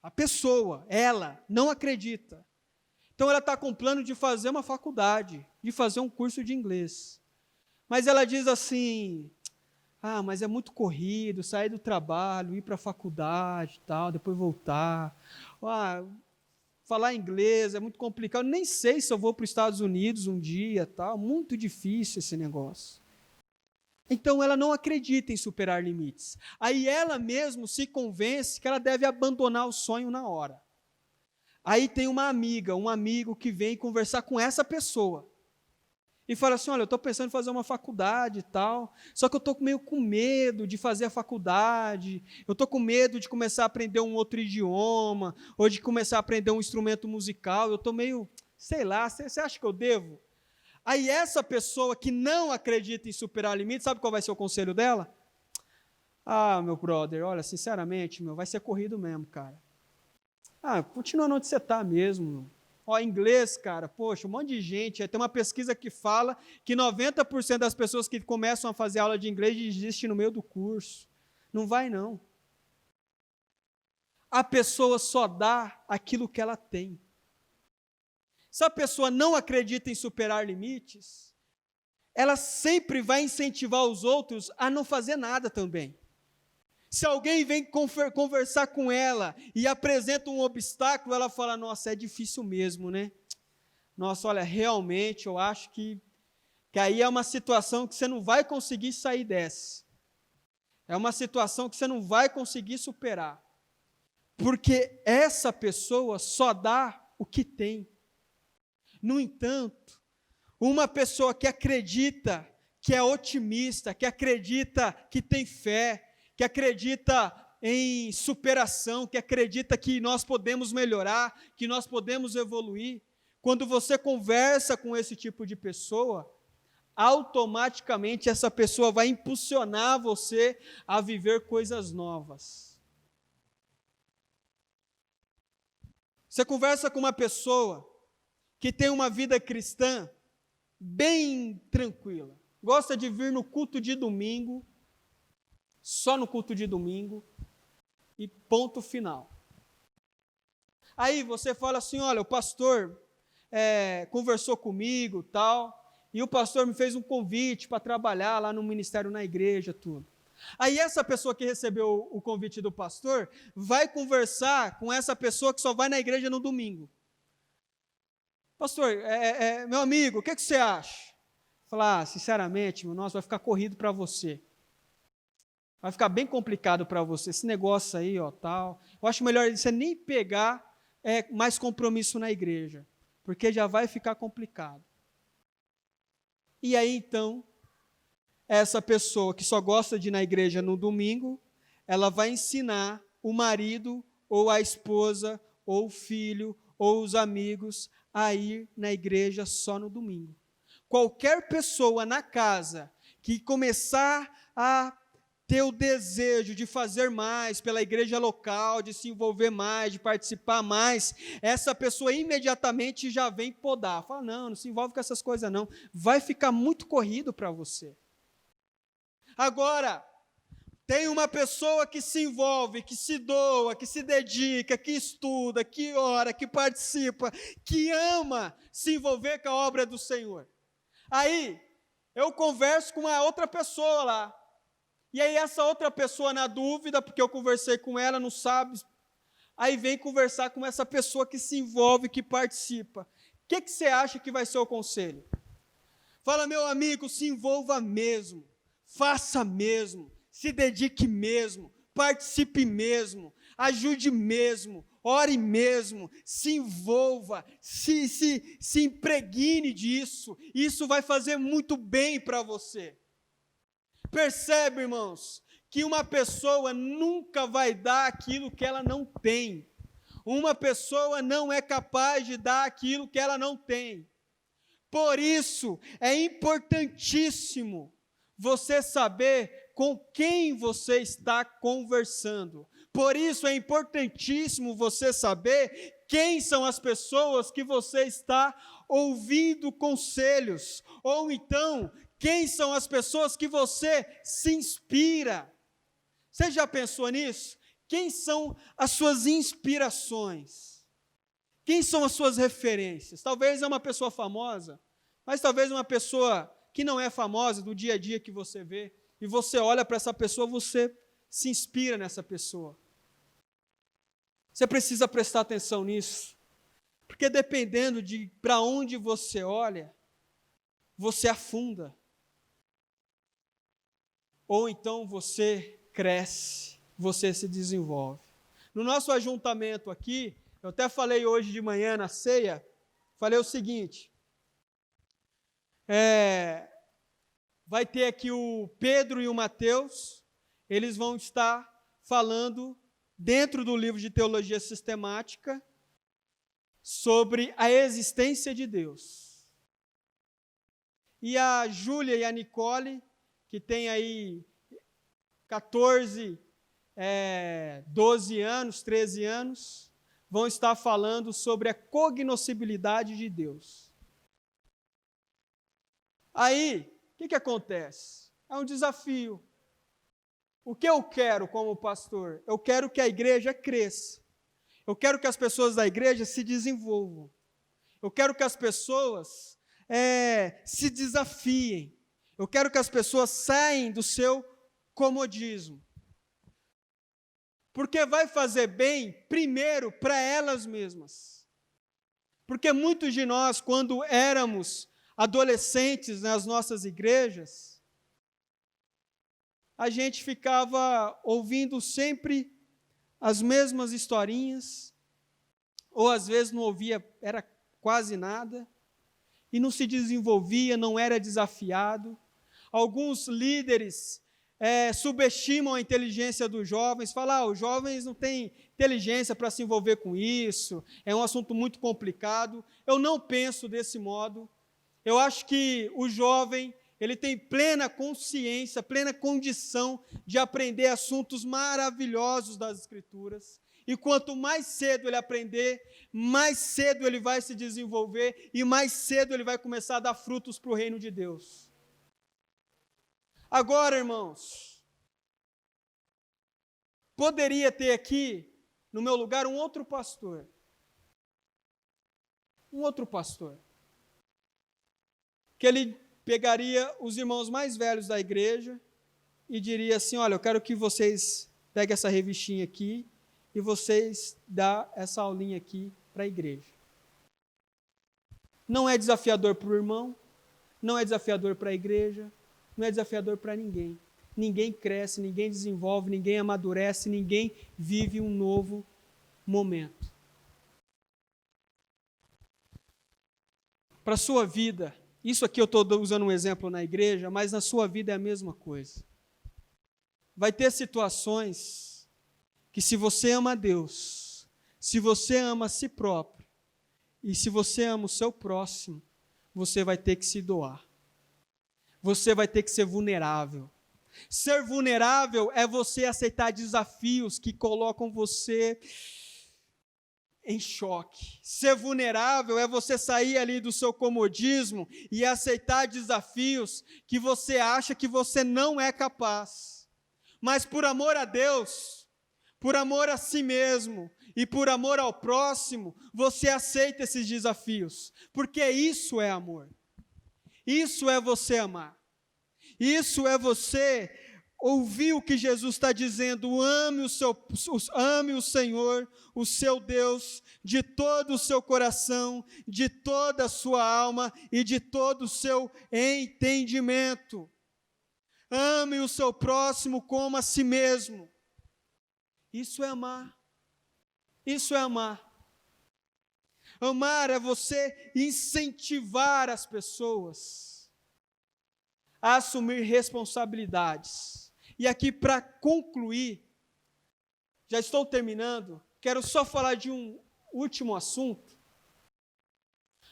A pessoa, ela, não acredita. Então ela está com o plano de fazer uma faculdade, de fazer um curso de inglês. Mas ela diz assim: ah, mas é muito corrido, sair do trabalho, ir para a faculdade, tal, depois voltar. Ah, falar inglês é muito complicado, nem sei se eu vou para os Estados Unidos um dia, tal, muito difícil esse negócio. Então ela não acredita em superar limites. Aí ela mesma se convence que ela deve abandonar o sonho na hora. Aí tem uma amiga, um amigo que vem conversar com essa pessoa e fala assim: olha, eu estou pensando em fazer uma faculdade e tal, só que eu estou meio com medo de fazer a faculdade, eu estou com medo de começar a aprender um outro idioma, ou de começar a aprender um instrumento musical, eu estou meio, sei lá, você acha que eu devo? Aí essa pessoa que não acredita em superar limites, sabe qual vai ser o conselho dela? Ah, meu brother, olha, sinceramente, vai ser corrido mesmo, cara. Ah, continua onde você está mesmo. Ó, inglês, cara, poxa, um monte de gente. Tem uma pesquisa que fala que 90% das pessoas que começam a fazer aula de inglês desistem no meio do curso. Não vai, não. A pessoa só dá aquilo que ela tem. Se a pessoa não acredita em superar limites, ela sempre vai incentivar os outros a não fazer nada também. Se alguém vem conversar com ela e apresenta um obstáculo, ela fala: nossa, é difícil mesmo, né? Nossa, olha, realmente eu acho que aí é uma situação que você não vai conseguir sair dessa. É uma situação que você não vai conseguir superar. Porque essa pessoa só dá o que tem. No entanto, uma pessoa que acredita, que é otimista, que acredita que tem fé, que acredita em superação, que acredita que nós podemos melhorar, que nós podemos evoluir, quando você conversa com esse tipo de pessoa, automaticamente essa pessoa vai impulsionar você a viver coisas novas. Você conversa com uma pessoa que tem uma vida cristã bem tranquila, gosta de vir no culto de domingo, só no culto de domingo, e ponto final. Aí você fala assim: olha, o pastor conversou comigo, tal, e o pastor me fez um convite para trabalhar lá no ministério, na igreja, tudo. Aí essa pessoa que recebeu o convite do pastor vai conversar com essa pessoa que só vai na igreja no domingo. Pastor, meu amigo, o que você acha? Falar: sinceramente, nossa, vai ficar corrido para você. Vai ficar bem complicado para você, esse negócio aí, ó, tal. Eu acho melhor você nem pegar mais compromisso na igreja, porque já vai ficar complicado. E aí, então, essa pessoa que só gosta de ir na igreja no domingo, ela vai ensinar o marido, ou a esposa, ou o filho, ou os amigos a ir na igreja só no domingo. Qualquer pessoa na casa que começar a ter o desejo de fazer mais pela igreja local, de se envolver mais, de participar mais, essa pessoa imediatamente já vem podar. Fala: não se envolve com essas coisas não, vai ficar muito corrido para você. Agora, tem uma pessoa que se envolve, que se doa, que se dedica, que estuda, que ora, que participa, que ama se envolver com a obra do Senhor. Aí, eu converso com uma outra pessoa lá. E aí essa outra pessoa, na dúvida, porque eu conversei com ela, não sabe, aí vem conversar com essa pessoa que se envolve, que participa. O que você acha que vai ser o conselho? Fala, meu amigo, se envolva mesmo, faça mesmo, se dedique mesmo, participe mesmo, ajude mesmo, ore mesmo, se envolva, se impregne disso. Isso vai fazer muito bem para você. Percebe, irmãos, que uma pessoa nunca vai dar aquilo que ela não tem. Uma pessoa não é capaz de dar aquilo que ela não tem. Por isso, é importantíssimo você saber com quem você está conversando. Por isso, é importantíssimo você saber quem são as pessoas que você está ouvindo conselhos. Ou então, quem são as pessoas que você se inspira. Você já pensou nisso? Quem são as suas inspirações? Quem são as suas referências? Talvez é uma pessoa famosa, mas talvez uma pessoa que não é famosa, do dia a dia que você vê, e você olha para essa pessoa, você se inspira nessa pessoa. Você precisa prestar atenção nisso, porque dependendo de para onde você olha, você afunda. Ou então você cresce, você se desenvolve. No nosso ajuntamento aqui, eu até falei hoje de manhã na ceia, falei o seguinte, vai ter aqui o Pedro e o Mateus, eles vão estar falando dentro do livro de Teologia Sistemática sobre a existência de Deus. E a Júlia e a Nicole, que tem aí 14, 12 anos, 13 anos, vão estar falando sobre a cognoscibilidade de Deus. Aí, o que acontece? É um desafio. O que eu quero como pastor? Eu quero que a igreja cresça. Eu quero que as pessoas da igreja se desenvolvam. Eu quero que as pessoas se desafiem. Eu quero que as pessoas saiam do seu comodismo. Porque vai fazer bem, primeiro, para elas mesmas. Porque muitos de nós, quando éramos adolescentes nas nossas igrejas, a gente ficava ouvindo sempre as mesmas historinhas, ou às vezes não ouvia, era quase nada, e não se desenvolvia, não era desafiado. Alguns líderes subestimam a inteligência dos jovens, falam, os jovens não têm inteligência para se envolver com isso, é um assunto muito complicado. Eu não penso desse modo. Eu acho que o jovem, ele tem plena consciência, plena condição de aprender assuntos maravilhosos das Escrituras. E quanto mais cedo ele aprender, mais cedo ele vai se desenvolver e mais cedo ele vai começar a dar frutos para o reino de Deus. Agora, irmãos, poderia ter aqui, no meu lugar, um outro pastor. Um outro pastor. Que ele pegaria os irmãos mais velhos da igreja e diria assim, olha, eu quero que vocês peguem essa revistinha aqui e vocês dão essa aulinha aqui para a igreja. Não é desafiador para o irmão, não é desafiador para a igreja, não é desafiador para ninguém. Ninguém cresce, ninguém desenvolve, ninguém amadurece, ninguém vive um novo momento. Para a sua vida, isso aqui eu estou usando um exemplo na igreja, mas na sua vida é a mesma coisa. Vai ter situações que se você ama a Deus, se você ama a si próprio, e se você ama o seu próximo, você vai ter que se doar. Você vai ter que ser vulnerável. Ser vulnerável é você aceitar desafios que colocam você em choque. Ser vulnerável é você sair ali do seu comodismo e aceitar desafios que você acha que você não é capaz. Mas por amor a Deus, por amor a si mesmo e por amor ao próximo, você aceita esses desafios, porque isso é amor. Isso é você amar. Isso é você ouvir o que Jesus está dizendo: ame o Senhor, o seu Deus, de todo o seu coração, de toda a sua alma e de todo o seu entendimento. Ame o seu próximo como a si mesmo. Isso é amar. Isso é amar. Amar é você incentivar as pessoas a assumir responsabilidades. E aqui, para concluir, já estou terminando, quero só falar de um último assunto.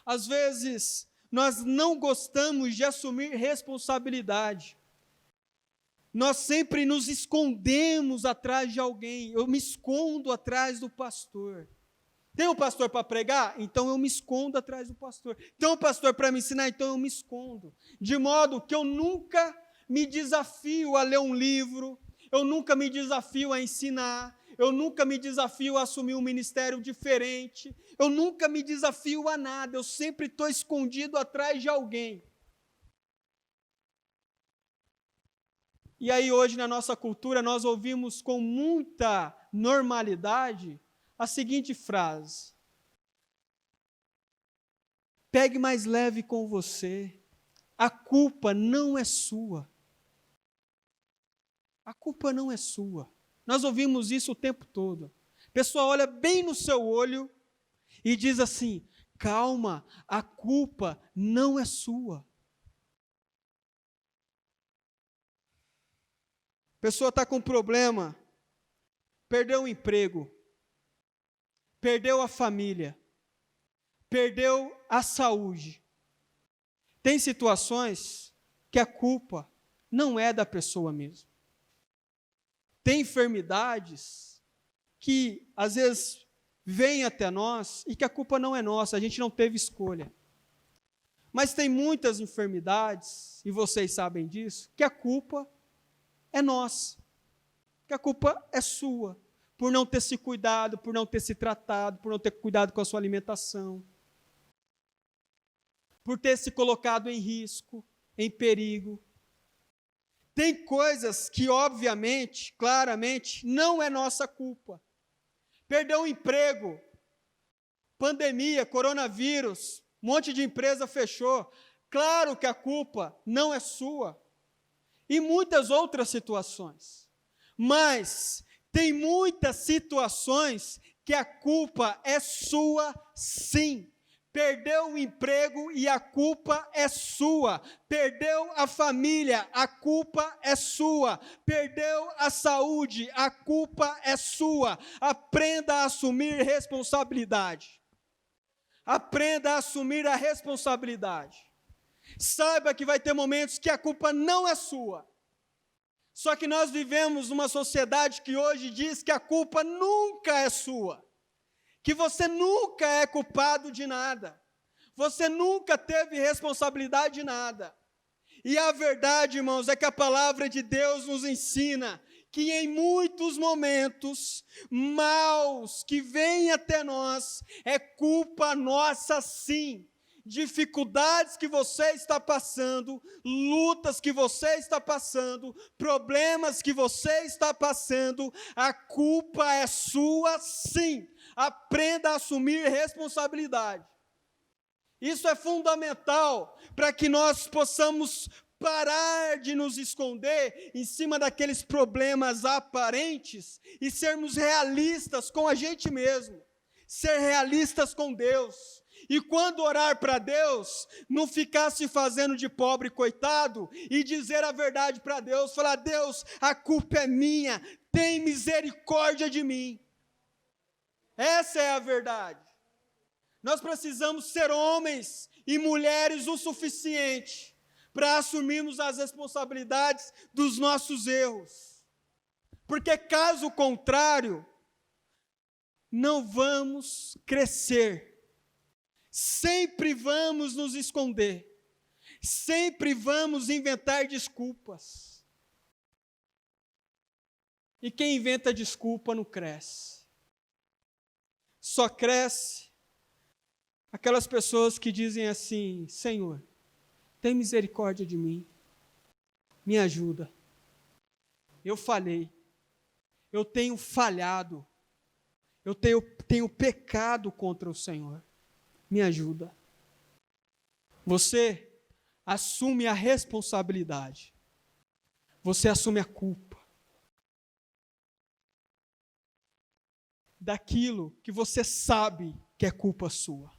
Às vezes, nós não gostamos de assumir responsabilidade. Nós sempre nos escondemos atrás de alguém. Eu me escondo atrás do pastor. Tem um pastor para pregar? Então eu me escondo atrás do pastor. Tem um pastor para me ensinar? Então eu me escondo. De modo que eu nunca me desafio a ler um livro, eu nunca me desafio a ensinar, eu nunca me desafio a assumir um ministério diferente, eu nunca me desafio a nada, eu sempre estou escondido atrás de alguém. E aí hoje na nossa cultura nós ouvimos com muita normalidade a seguinte frase: pegue mais leve com você, a culpa não é sua. A culpa não é sua. Nós ouvimos isso o tempo todo. A pessoa olha bem no seu olho e diz assim: calma, a culpa não é sua. A pessoa está com um problema, perdeu o emprego, perdeu a família, perdeu a saúde. Tem situações que a culpa não é da pessoa mesmo. Tem enfermidades que às vezes vêm até nós e que a culpa não é nossa, a gente não teve escolha. Mas tem muitas enfermidades, e vocês sabem disso, que a culpa é nossa, que a culpa é sua, por não ter se cuidado, por não ter se tratado, por não ter cuidado com a sua alimentação, por ter se colocado em risco, em perigo. Tem coisas que, obviamente, claramente, não é nossa culpa. Perdeu o emprego, pandemia, coronavírus, um monte de empresa fechou. Claro que a culpa não é sua. E muitas outras situações. Mas tem muitas situações que a culpa é sua, sim. Perdeu o emprego e a culpa é sua. Perdeu a família, a culpa é sua. Perdeu a saúde, a culpa é sua. Aprenda a assumir responsabilidade. Aprenda a assumir a responsabilidade. Saiba que vai ter momentos que a culpa não é sua. Só que nós vivemos numa sociedade que hoje diz que a culpa nunca é sua. Que você nunca é culpado de nada. Você nunca teve responsabilidade de nada. E a verdade, irmãos, é que a palavra de Deus nos ensina que em muitos momentos maus que vêm até nós, é culpa nossa sim. Dificuldades que você está passando, lutas que você está passando, problemas que você está passando, a culpa é sua sim. Aprenda a assumir responsabilidade. Isso é fundamental para que nós possamos parar de nos esconder em cima daqueles problemas aparentes e sermos realistas com a gente mesmo, ser realistas com Deus. E quando orar para Deus, não ficar se fazendo de pobre coitado e dizer a verdade para Deus, falar: Deus, a culpa é minha, tem misericórdia de mim. Essa é a verdade. Nós precisamos ser homens e mulheres o suficiente para assumirmos as responsabilidades dos nossos erros. Porque caso contrário, não vamos crescer, sempre vamos nos esconder, sempre vamos inventar desculpas. E quem inventa desculpa não cresce. Só cresce aquelas pessoas que dizem assim: Senhor, tem misericórdia de mim, me ajuda. Eu falhei, eu tenho falhado, eu tenho pecado contra o Senhor, me ajuda. Você assume a responsabilidade, você assume a culpa daquilo que você sabe que é culpa sua,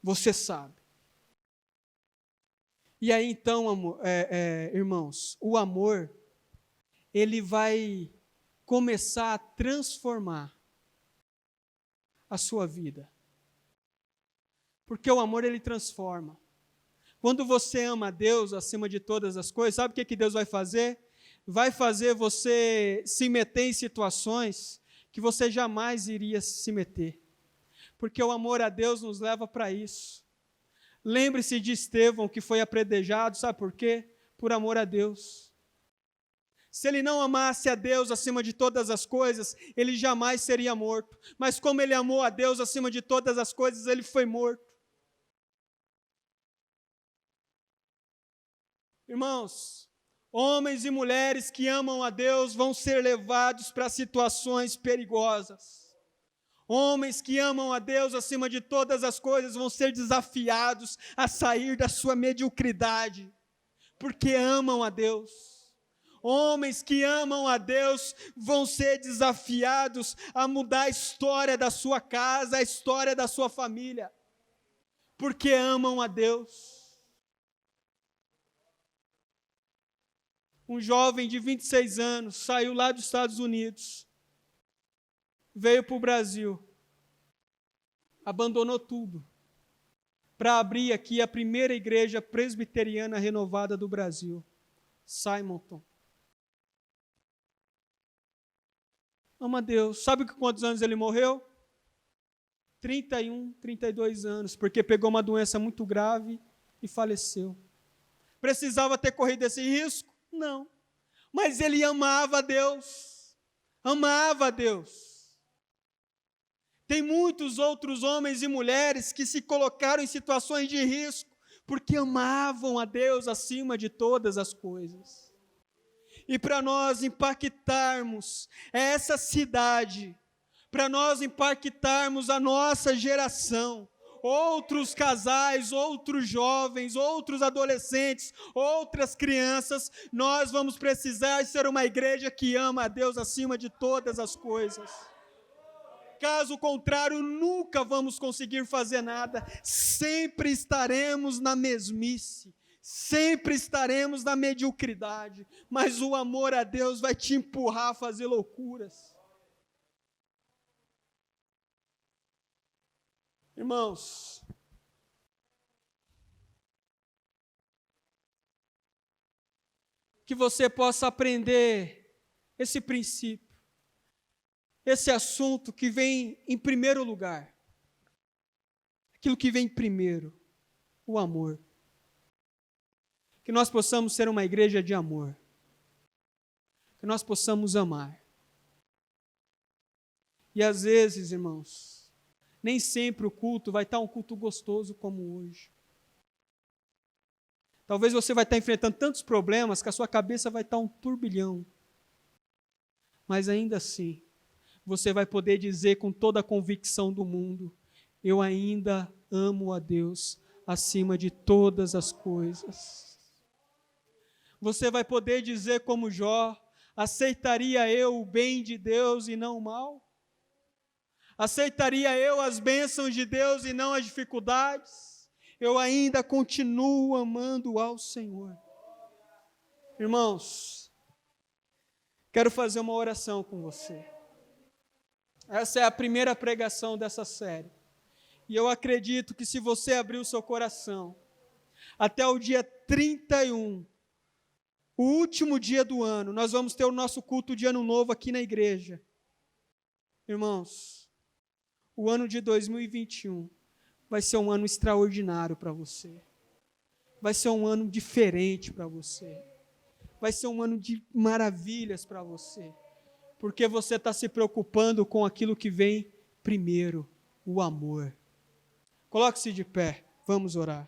você sabe. E aí então, irmãos, o amor, ele vai começar a transformar a sua vida. Porque o amor, ele transforma. Quando você ama a Deus acima de todas as coisas, sabe o que Deus vai fazer? Vai fazer você se meter em situações que você jamais iria se meter. Porque o amor a Deus nos leva para isso. Lembre-se de Estevão, que foi apedrejado, sabe por quê? Por amor a Deus. Se ele não amasse a Deus acima de todas as coisas, ele jamais seria morto. Mas como ele amou a Deus acima de todas as coisas, ele foi morto. Irmãos, homens e mulheres que amam a Deus vão ser levados para situações perigosas. Homens que amam a Deus acima de todas as coisas vão ser desafiados a sair da sua mediocridade, porque amam a Deus. Homens que amam a Deus vão ser desafiados a mudar a história da sua casa, a história da sua família, porque amam a Deus. Um jovem de 26 anos saiu lá dos Estados Unidos, veio para o Brasil, abandonou tudo, para abrir aqui a primeira igreja presbiteriana renovada do Brasil, Simonton. Ama a Deus. Sabe com quantos anos ele morreu? 31, 32 anos, porque pegou uma doença muito grave e faleceu. Precisava ter corrido esse risco? Não. Mas ele amava a Deus. Amava a Deus. Tem muitos outros homens e mulheres que se colocaram em situações de risco porque amavam a Deus acima de todas as coisas. E para nós impactarmos essa cidade, para nós impactarmos a nossa geração, outros casais, outros jovens, outros adolescentes, outras crianças, nós vamos precisar ser uma igreja que ama a Deus acima de todas as coisas. Caso contrário, nunca vamos conseguir fazer nada, sempre estaremos na mesmice, sempre estaremos na mediocridade, mas o amor a Deus vai te empurrar a fazer loucuras. Irmãos, que você possa aprender esse princípio, esse assunto que vem em primeiro lugar, aquilo que vem primeiro, o amor. Que nós possamos ser uma igreja de amor, que nós possamos amar. E às vezes, irmãos, nem sempre o culto vai estar um culto gostoso como hoje. Talvez você vai estar enfrentando tantos problemas que a sua cabeça vai estar um turbilhão. Mas ainda assim, você vai poder dizer com toda a convicção do mundo: eu ainda amo a Deus acima de todas as coisas. Você vai poder dizer como Jó: aceitaria eu o bem de Deus e não o mal? Aceitaria eu as bênçãos de Deus e não as dificuldades? Eu ainda continuo amando ao Senhor. Irmãos, quero fazer uma oração com você. Essa é a primeira pregação dessa série. E eu acredito que se você abrir o seu coração, até o dia 31, o último dia do ano, nós vamos ter o nosso culto de Ano Novo aqui na igreja. Irmãos, o ano de 2021 vai ser um ano extraordinário para você. Vai ser um ano diferente para você. Vai ser um ano de maravilhas para você. Porque você está se preocupando com aquilo que vem primeiro, o amor. Coloque-se de pé, vamos orar.